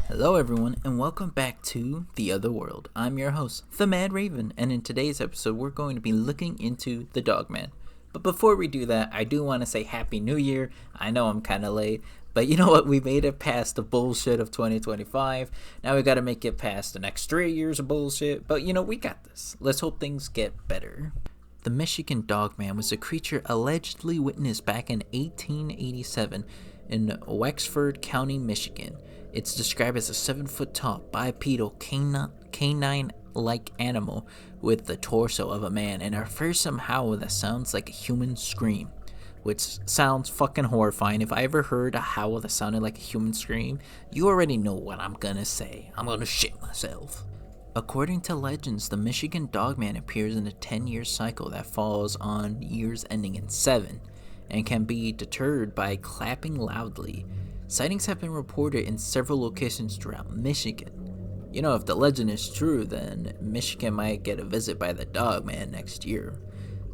Hello everyone and welcome back to The Other World. I'm your host, The Mad Raven, and in today's episode we're going to be looking into the Dogman. But before we do that, I do want to say Happy New Year. I know I'm kind of late, but you know what? We made it past the bullshit of 2025. Now we got to make it past the next 3 years of bullshit, but we got this. Let's hope things get better. The Michigan Dogman was a creature allegedly witnessed back in 1887 in Wexford County, Michigan. It's described as a 7-foot-tall bipedal canine-like animal with the torso of a man and a fearsome howl that sounds like a human scream, which sounds fucking horrifying. If I ever heard a howl that sounded like a human scream, you already know what I'm gonna say. I'm gonna shit myself. According to legends, the Michigan Dogman appears in a 10-year cycle that falls on years ending in 7 and can be deterred by clapping loudly. Sightings have been reported in several locations throughout Michigan. If the legend is true, then Michigan might get a visit by the Dogman next year.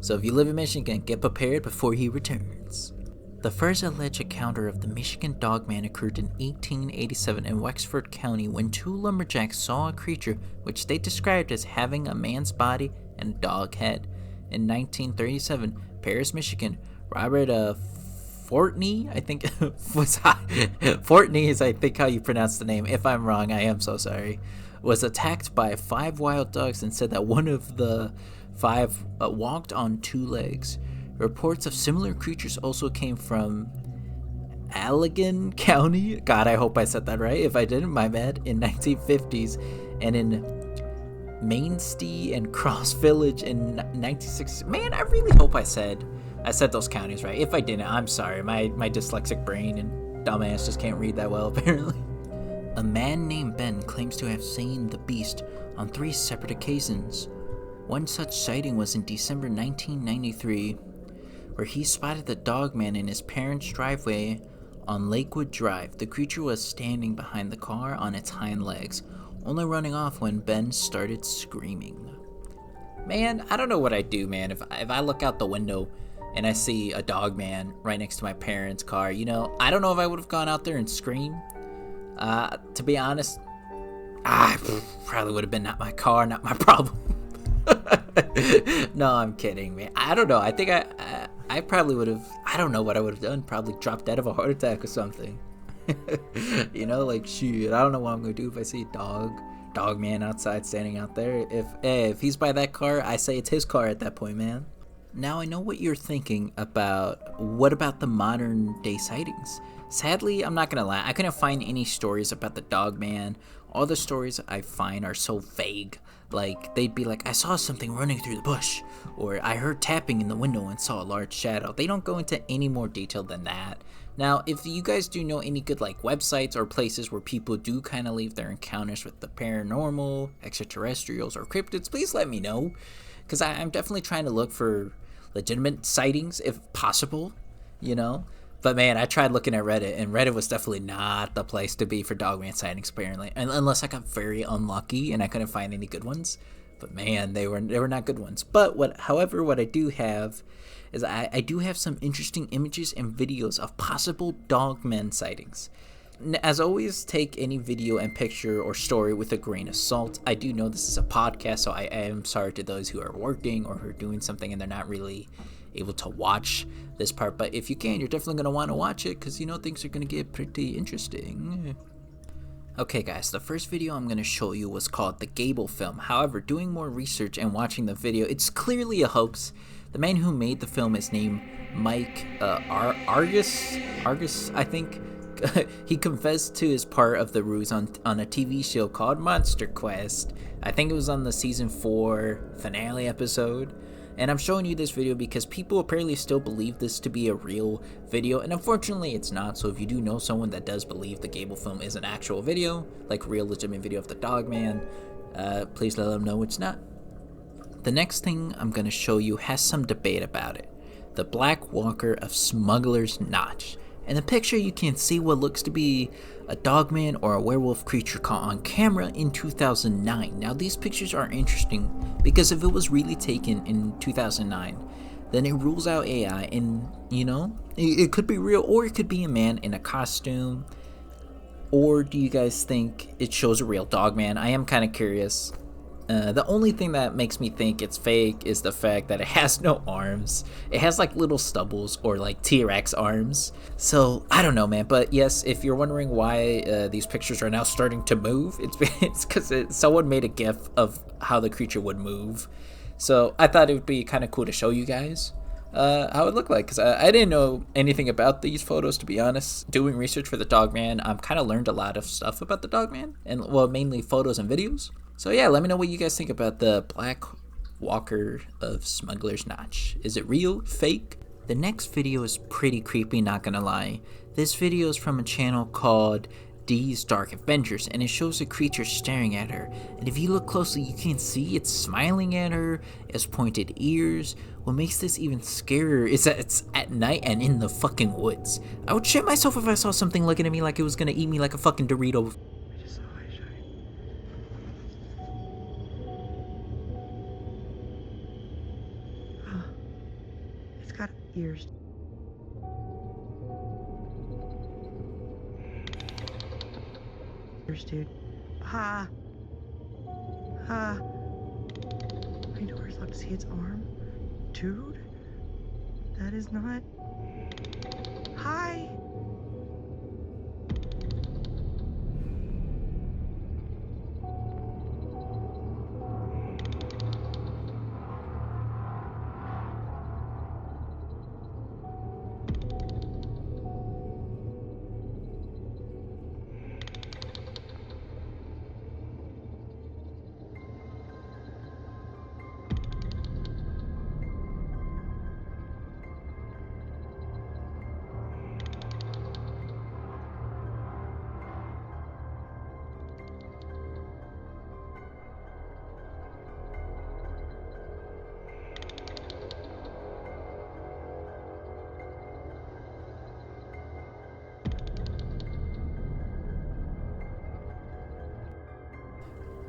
So if you live in Michigan, get prepared before he returns. The first alleged encounter of the Michigan Dogman occurred in 1887 in Wexford County when two lumberjacks saw a creature which they described as having a man's body and a dog head. In 1937, Paris, Michigan, Robert Fortney, I think was Fortney is I think how you pronounce the name. If I'm wrong, I am so sorry. Was attacked by 5 wild dogs and said that one of the 5 walked on 2 legs. Reports of similar creatures also came from Allegan County. God, I hope I said that right. If I didn't, my bad. In 1950s, and in Mainstay and Cross Village in 1960s. Man, I really hope I said those counties right. If I didn't, I'm sorry. My dyslexic brain and dumbass just can't read that well, apparently. A man named Ben claims to have seen the beast on 3 separate occasions. One such sighting was in December 1993, where he spotted the Dogman in his parents' driveway on Lakewood Drive. The creature was standing behind the car on its hind legs, only running off when Ben started screaming. Man, I don't know what I'd do, man, if I look out the window and I see a Dogman right next to my parents' car. I don't know if I would have gone out there and screamed. To be honest, I probably would have been not my car, not my problem. No, I'm kidding, man. I don't know. I think I probably would have, I don't know what I would have done. Probably dropped dead of a heart attack or something. Shit, I don't know what I'm going to do if I see a Dogman outside standing out there. If he's by that car, I say it's his car at that point, man. Now, I know what you're thinking about. What about the modern day sightings? Sadly, I'm not going to lie, I couldn't find any stories about the Dogman. All the stories I find are so vague. Like, they'd be like, I saw something running through the bush, or I heard tapping in the window and saw a large shadow. They don't go into any more detail than that. Now, if you guys do know any good websites or places where people do kind of leave their encounters with the paranormal, extraterrestrials, or cryptids, please let me know, because I'm definitely trying to look for legitimate sightings if possible, But man, I tried looking at Reddit, and Reddit was definitely not the place to be for Dogman sightings, apparently, unless I got very unlucky and I couldn't find any good ones. But man, they were not good ones. But what I do have is I do have some interesting images and videos of possible Dogman sightings. As always, take any video and picture or story with a grain of salt. I do know this is a podcast, so I am sorry to those who are working or who are doing something and they're not really able to watch this part. But if you can, you're definitely going to want to watch it because, things are going to get pretty interesting. Okay guys, the first video I'm going to show you was called The Gable Film. However, doing more research and watching the video, it's clearly a hoax. The man who made the film is named Mike Argus, I think. He confessed to his part of the ruse on a TV show called Monster Quest. I think it was on the season 4 finale episode. And I'm showing you this video because people apparently still believe this to be a real video, and unfortunately it's not. So if you do know someone that does believe the Gable Film is an actual video, like real legitimate video of the Dogman, please let them know it's not. The next thing I'm going to show you has some debate about it. The Black Walker of Smuggler's Notch. In the picture, you can see what looks to be a Dogman or a werewolf creature caught on camera in 2009. Now, these pictures are interesting because if it was really taken in 2009, then it rules out AI and, it could be real or it could be a man in a costume. or do you guys think it shows a real Dogman? I am kind of curious. The only thing that makes me think it's fake is the fact that it has no arms. It has like little stubbles or like T-Rex arms. So I don't know, man. But yes, if you're wondering why these pictures are now starting to move, it's because someone made a GIF of how the creature would move. So I thought it would be kind of cool to show you guys how it looked like, because I didn't know anything about these photos, to be honest. Doing research for the Dogman, I've kind of learned a lot of stuff about the Dogman, and well, mainly photos and videos. So yeah, let me know what you guys think about the Black Walker of Smuggler's Notch. Is it real? Fake? The next video is pretty creepy, not gonna lie. This video is from a channel called D's Dark Adventures, and it shows a creature staring at her. And if you look closely, you can see it's smiling at her, it has pointed ears. What makes this even scarier is that it's at night and in the fucking woods. I would shit myself if I saw something looking at me like it was gonna eat me like a fucking Dorito. It's got ears. Dude. Ha! Ha! My door's locked. See its arm? Dude? That is not... Hi!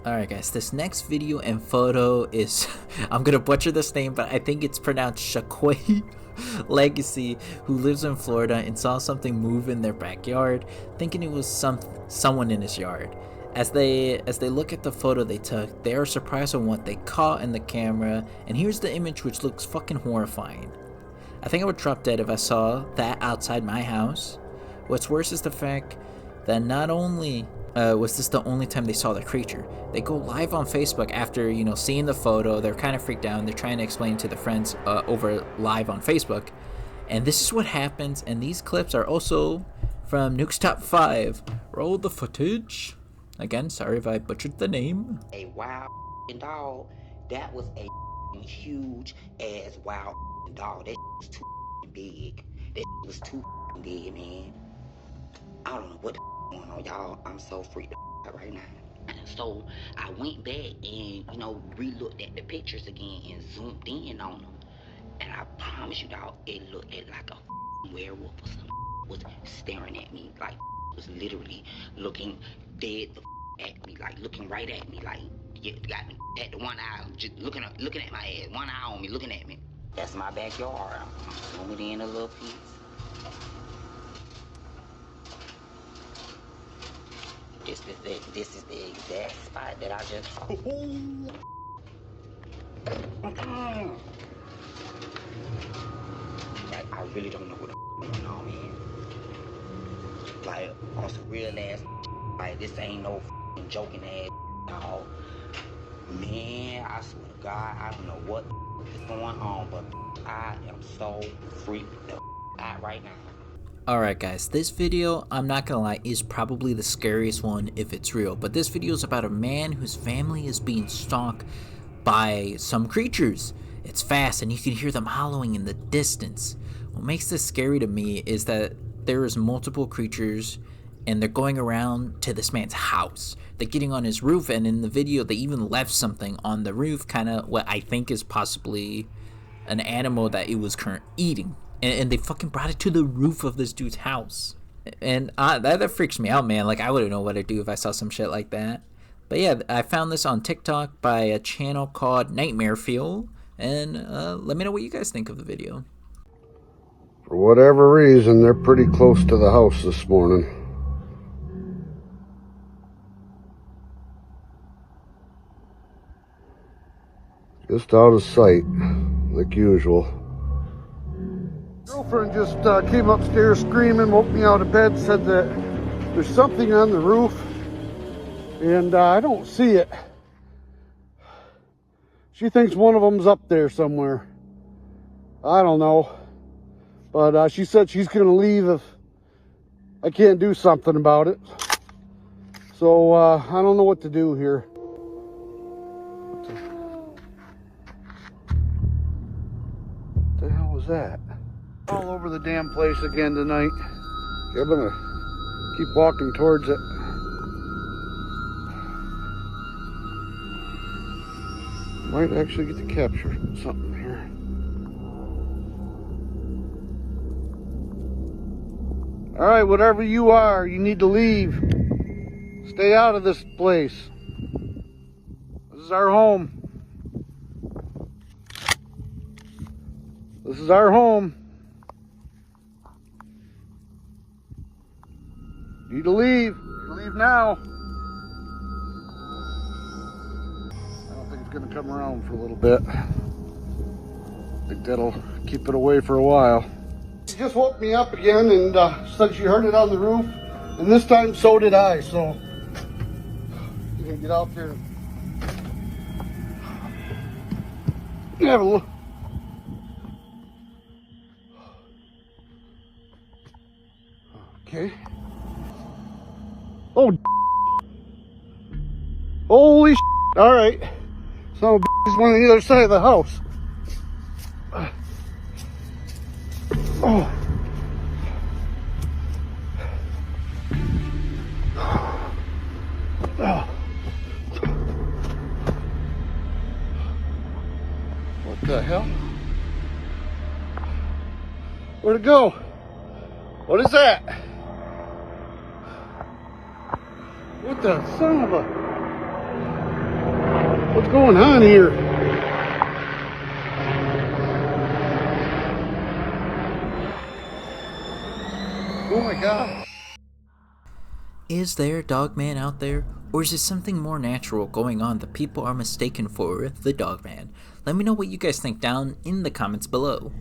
Alright guys, this next video and photo is, I'm gonna butcher this name, but I think it's pronounced Shaquay Legacy, who lives in Florida and saw something move in their backyard, thinking it was someone in his yard. As they look at the photo they took, they are surprised on what they caught in the camera, and here's the image, which looks fucking horrifying. I think I would drop dead if I saw that outside my house. What's worse is the fact that not only was this the only time they saw the creature, they go live on Facebook after, you know, seeing the photo. They're kind of freaked out and they're trying to explain it to the friends over live on Facebook. And this is what happens, and these clips are also from Nuke's Top 5. Roll the footage. Again, sorry if I butchered the name. A wild dog. That was a huge ass wild dog. That was too big. That was too big, man. I don't know what the going on, y'all. I'm so freaked out right now. So I went back and, you know, re-looked at the pictures again and zoomed in on them. And I promise you, dog, it looked like a werewolf or something was staring at me. Like, was literally looking dead at me, like looking right at me, like, yeah, got me at the one eye, just looking at my ass, one eye on me, looking at me. That's my backyard. I'm zooming in a little piece. This is the exact spot that I just... I really don't know what the going on, man. Like, on some real ass, like, this ain't no joking ass, dog. Man, I swear to God, I don't know what is going on, but I am so freaked out right now. Alright guys, this video, I'm not gonna lie, is probably the scariest one if it's real. But this video is about a man whose family is being stalked by some creatures. It's fast and you can hear them hollowing in the distance. What makes this scary to me is that there is multiple creatures and they're going around to this man's house. They're getting on his roof, and in the video they even left something on the roof, kind of what I think is possibly an animal that it was eating. And they fucking brought it to the roof of this dude's house. And that freaks me out, man. Like, I wouldn't know what to do if I saw some shit like that. But yeah, I found this on TikTok by a channel called Nightmare Fuel. And let me know what you guys think of the video. For whatever reason, they're pretty close to the house this morning. Just out of sight, like usual. Girlfriend just came upstairs screaming, woke me out of bed, said that there's something on the roof, and I don't see it. She thinks one of them's up there somewhere. I don't know. But she said she's going to leave if I can't do something about it. So I don't know what to do here. What the hell was that? All over the damn place again tonight. Okay, I'm going to keep walking towards it. Might actually get to capture something here. All right, whatever you are, you need to leave. Stay out of this place. This is our home. This is our home. You need to leave. You leave now. I don't think it's gonna come around for a little bit. I think that'll keep it away for a while. She just woke me up again and said she heard it on the roof, and this time so did I. So you can get out there and have a look. Okay. Oh, holy shit. All right. Son of a bitch is one on the other side of the house. Oh. Oh. What the hell? Where'd it go? What is that? What the son of a... What's going on here? Oh my God. Is there a Dogman out there? Or is it something more natural going on that people are mistaken for the Dogman? Let me know what you guys think down in the comments below.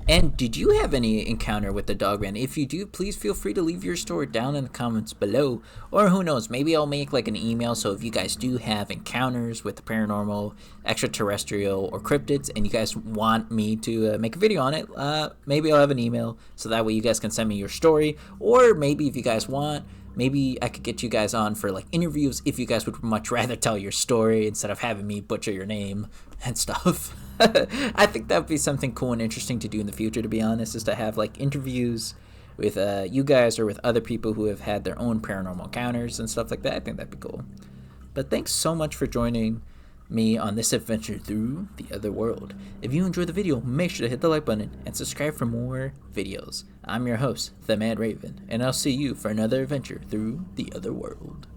And did you have any encounter with the Dogman? If you do, please feel free to leave your story down in the comments below. Or who knows, maybe I'll make like an email, so if you guys do have encounters with the paranormal, extraterrestrial, or cryptids, and you guys want me to make a video on it, maybe I'll have an email, so that way you guys can send me your story. Or maybe if you guys want, maybe I could get you guys on for like interviews if you guys would much rather tell your story instead of having me butcher your name and stuff. I think that would be something cool and interesting to do in the future, to be honest, is to have like interviews with you guys or with other people who have had their own paranormal encounters and stuff like that. I think that'd be cool. But thanks so much for joining me on this adventure through the other world. If you enjoyed the video, make sure to hit the like button and subscribe for more videos. I'm your host, The Mad Raven, and I'll see you for another adventure through the other world.